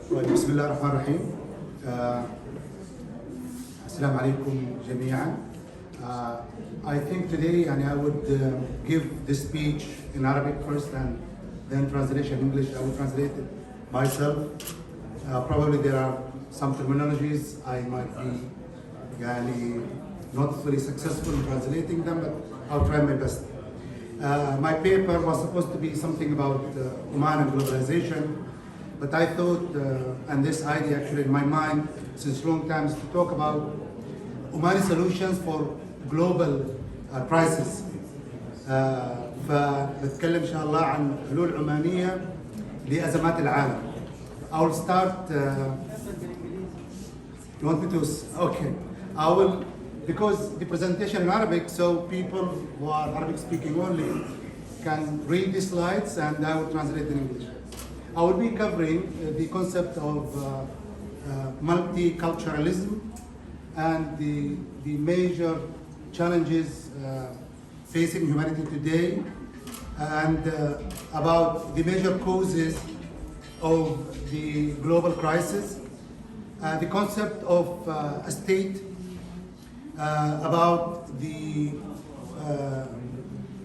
بسم الله الرحمن الرحيم. السلام عليكم جميعا. I think today I would give this speech in Arabic first and then translation in English. I will translate it myself. Probably there are some terminologies I might be not fully successful in translating them, but I'll try my best. My paper was supposed to be something about Oman and globalization, but I thought, and this idea actually in my mind since long time, is to talk about Omani solutions for global crisis. فبتكلم إن شاء الله عن حلول عمانية لأزمات العالم. I will start. You want me to? Okay. I will, because the presentation in Arabic, so people who are Arabic speaking only can read the slides, and I will translate in English. I will be covering the concept of multiculturalism and the major challenges facing humanity today, and about the major causes of the global crisis, the concept of a state, about the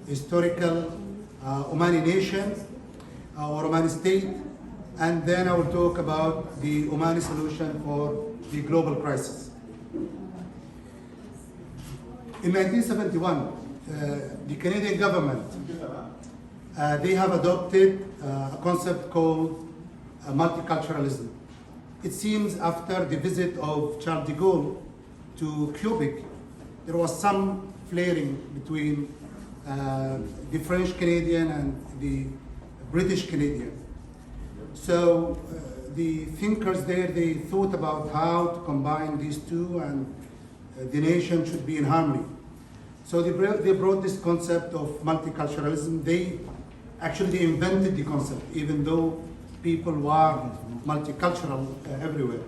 historical Omani nation or Omani state, and then I will talk about the Omani solution for the global crisis. In 1971, the Canadian government, they have adopted a concept called multiculturalism. It seems after the visit of Charles de Gaulle to Quebec, there was some flaring between the French Canadian and the British Canadian. So the thinkers there, they thought about how to combine these two, and the nation should be in harmony. So they brought this concept of multiculturalism. They invented the concept, even though people were multicultural everywhere.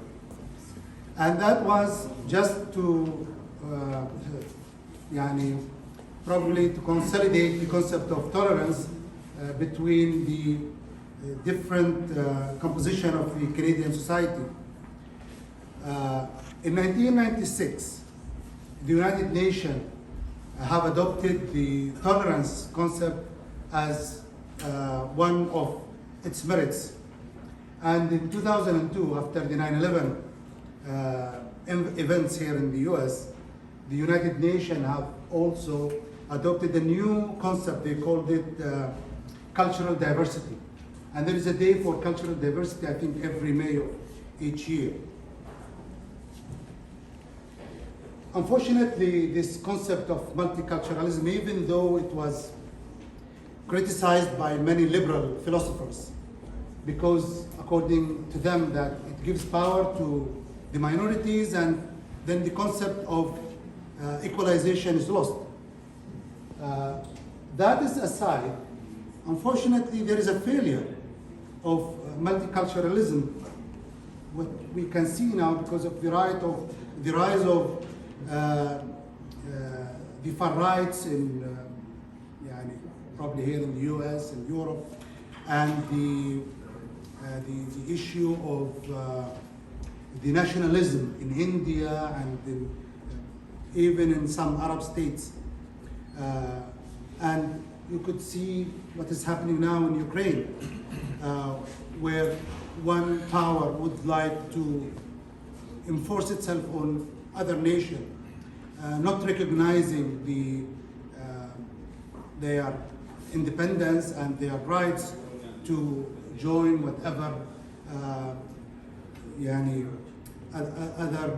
And that was just to probably to consolidate the concept of tolerance between the different composition of the Canadian society. In 1996, the United Nations have adopted the tolerance concept as one of its merits. And in 2002, after the 9/11 events here in the US, the United Nations have also adopted a new concept. They called it cultural diversity. And there is a day for cultural diversity, I think, every May of each year. Unfortunately, this concept of multiculturalism, even though it was criticized by many liberal philosophers, because according to them that it gives power to the minorities, and then the concept of equalization is lost. That is aside, unfortunately there is a failure of multiculturalism, what we can see now because of the rise of the far rights in probably here in the US and Europe, and the issue of the nationalism in India and even in some Arab states. And you could see what is happening now in Ukraine, where one power would like to enforce itself on other nation, not recognizing their independence and their rights to join whatever other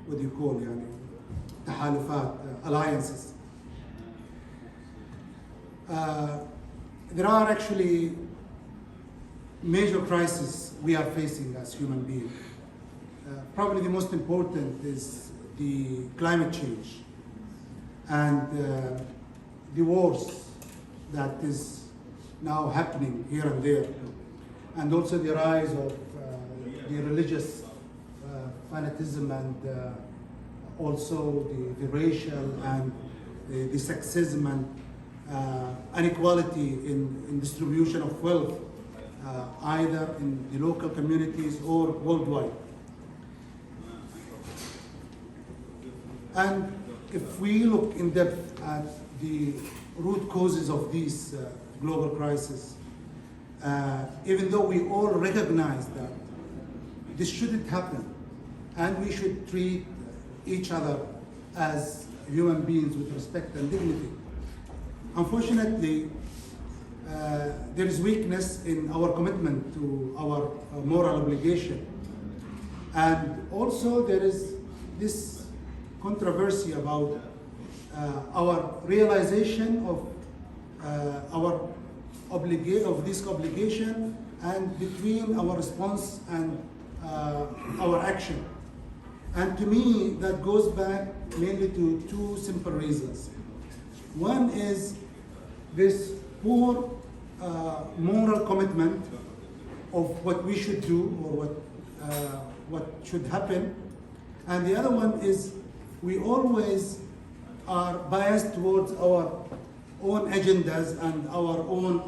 what do you call تحالفات, alliances. There are actually major crises we are facing as human beings. Probably the most important is the climate change and the wars that is now happening here and there, and also the rise of the religious fanatism, and also the racial and the sexism and inequality in distribution of wealth either in the local communities or worldwide. And if we look in depth at the root causes of these global crisis, even though we all recognize that this shouldn't happen, and we should treat each other as human beings with respect and dignity. Unfortunately, there is weakness in our commitment to our moral obligation. And also there is this controversy about our realization of of this obligation and between our response and our action. And to me, that goes back mainly to two simple reasons. One is this poor moral commitment of what we should do or what should happen. And the other one is we always are biased towards our own agendas and our own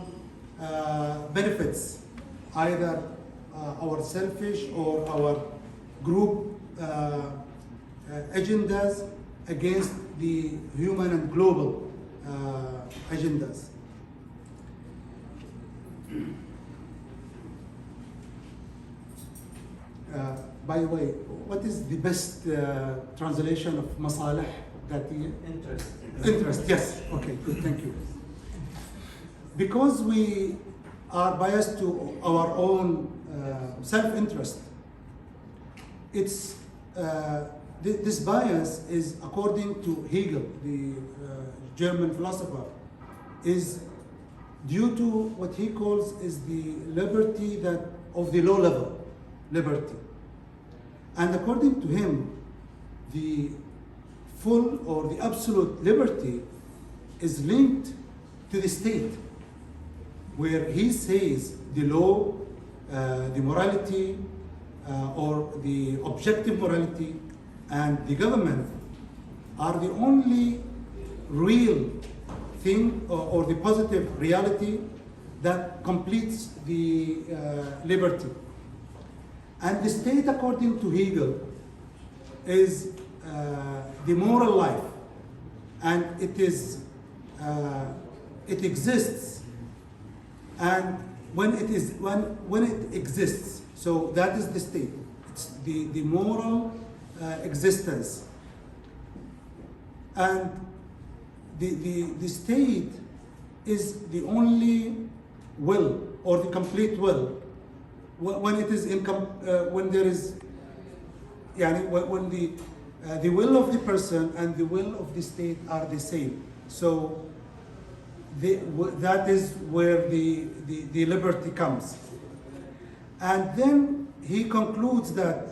benefits, either our selfish or our group agendas against the human and global agendas. By the way, what is the best translation of masalih that year? Interest. Interest, yes. Okay, good, thank you. Because we are biased to our own self-interest, it's this bias is, according to Hegel, the German philosopher, is due to what he calls is the liberty that of the low level liberty. And according to him, the full or the absolute liberty is linked to the state, where he says the law, the morality, or the objective morality, and the government are the only real thing or the positive reality that completes the liberty. And the state, according to Hegel, is the moral life, and it exists, and when it exists, so that is the state. It's the moral existence, and the state is the only will or the complete will when it is when there is when the will of the person and the will of the state are the same. So that is where the liberty comes. And then he concludes that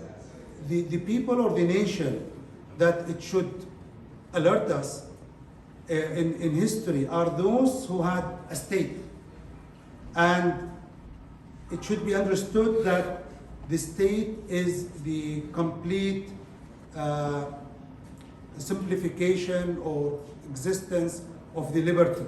the people or the nation that it should alert us in history are those who had a state. And it should be understood that the state is the complete simplification or existence of the liberty.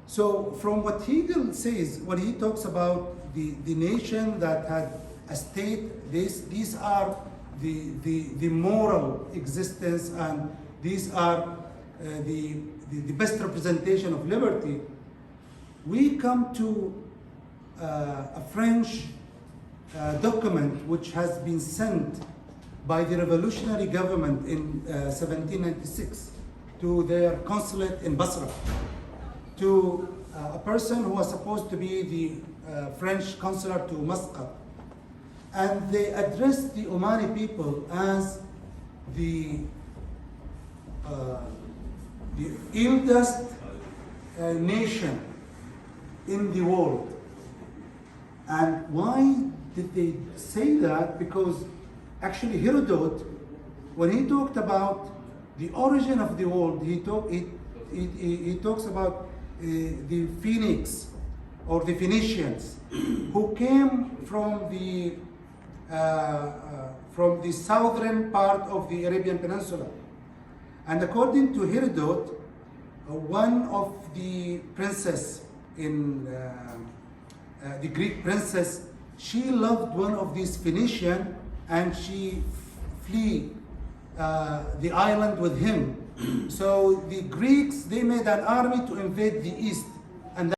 So from what Hegel says, when he talks about the nation that had a state, these are the moral existence, and these are the best representation of liberty. We come to a French document which has been sent by the revolutionary government in 1796 to their consulate in Basra, to a person who was supposed to be the French consular to Muscat. And they addressed the Omani people as the eldest nation in the world. And why did they say that? Because actually Herodot, when he talked about the origin of the world, he talks about the Phoenix or the Phoenicians who came from the southern part of the Arabian Peninsula. And according to Herodot, one of the princess in the Greek princess, she loved one of these Phoenician, and she flee the island with him. So the Greeks, they made an army to invade the east.